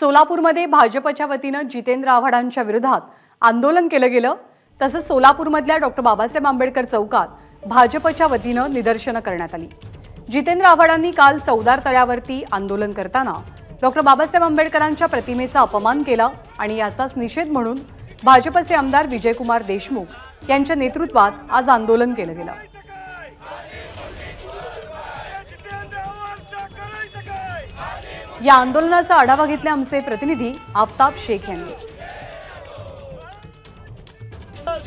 सोलापूरमध्ये भाजपच्या वतीनं जितेंद्र आव्हाडांच्या विरोधात आंदोलन केलं गेलं। तसंच सोलापूरमधल्या डॉक्टर बाबासाहेब आंबेडकर चौकात भाजपच्या वतीनं निदर्शनं करण्यात आली। जितेंद्र आव्हाडांनी काल चौदार तळ्यावरती आंदोलन करताना डॉक्टर बाबासाहेब आंबेडकरांच्या प्रतिमेचा अपमान केला आणि याचाच निषेध म्हणून भाजपचे आमदार विजयकुमार देशमुख यांच्या नेतृत्वात आज आंदोलन केलं गेलं। या आंदोलनाचा आढावा घेतला आमचे प्रतिनिधी आफताब शेख यांनी।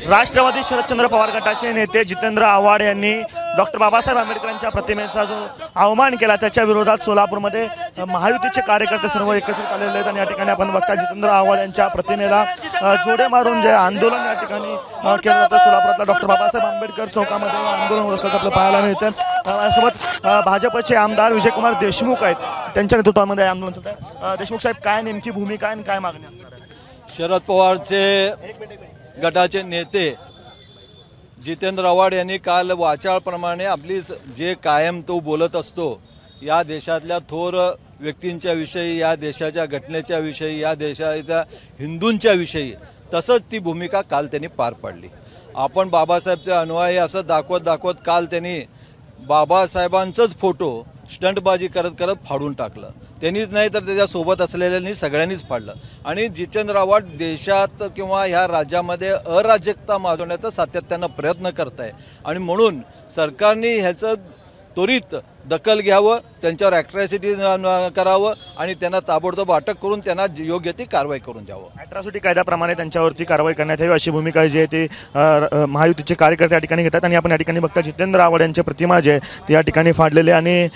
राष्ट्रवादी शरदचंद्र पवार गटाचे नेते जितेंद्र आव्हाड यांनी डॉक्टर बाबासाहेब आंबेडकरांच्या प्रतिमेचा जो अवमान केला त्याच्या विरोधात सोलापूरमध्ये महायुतीचे कार्यकर्ते सर्व एकत्रित आलेले आहेत आणि या ठिकाणी आपण बघता जितेंद्र आव्हाड यांच्या प्रतिमेला जोडे मारून जे आंदोलन या ठिकाणी केलं जातं सोलापुरातल्या डॉक्टर बाबासाहेब आंबेडकर चौकामध्ये आंदोलन होत असल्याचं आपल्याला पाहायला मिळतं। माझ्यासोबत भाजपचे आमदार विजयकुमार देशमुख आहेत, त्यांच्या नेतृत्वामध्ये आंदोलन सुरू आहे। देशमुख साहेब, काय नेमकी भूमिका आणि काय मागणी असणार आहे? शरद पवारचे गटाचे नेते जितेंद्र आव्हाड यांनी काल वाचाळप्रमाणे आपली जे कायम तो बोलत असतो या देशातल्या थोर व्यक्तींच्या विषयी, या देशाच्या घटनेच्या विषयी, या देशाच्या हिंदूंच्या विषयी, तसंच ती भूमिका काल त्यांनी पार पाडली। आपण बाबासाहेबचे अनुयायी असं दाखवत काल त्यांनी बाबासाहेबांचंच फोटो स्टंटबाजी करत फाडून टाकलं। त्यांनीच नाही तर त्याच्यासोबत असलेल्यांनी सगळ्यांनीच फाडलं आणि जितेंद्र आव्हाड देशात किंवा ह्या राज्यामध्ये अराजकता माजवण्याचा सातत्यानं प्रयत्न करत आहे आणि म्हणून सरकारने ह्याचं त्वरित दखल घ्यावं, त्यांच्यावर ॲट्रॉसिटी करावं आणि त्यांना ताबडतोब अटक करून त्यांना योग्य ती कारवाई करून द्यावं। ॲट्रॉसिटी कायद्याप्रमाणे त्यांच्यावरती कारवाई करण्यात यावी अशी भूमिका जी आहे ती महायुतीचे कार्यकर्ते या ठिकाणी घेतात आणि आपण या ठिकाणी बघता जितेंद्र आव्हाड यांची प्रतिमा जी आहे ती या ठिकाणी फाडलेली आणि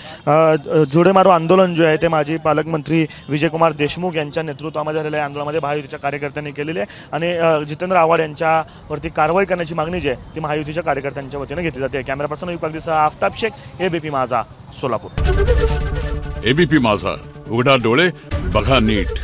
जोडे मारो आंदोलन जे आहे ते माजी पालकमंत्री विजयकुमार देशमुख यांच्या नेतृत्वामध्ये झालेल्या आंदोलनामध्ये महायुतीच्या कार्यकर्त्यांनी केलेली आहे आणि जितेंद्र आव्हाड यांच्यावरती कारवाई करण्याची मागणी जी आहे ती महायुतीच्या कार्यकर्त्यांच्या वतीने घेतली जाते। कॅमेरा पर्सन युगपागदीसह आफताब शेख, एबीपी माझा, सोलापूर। एबीपी माझा, उघडा डोळे बघा नीट।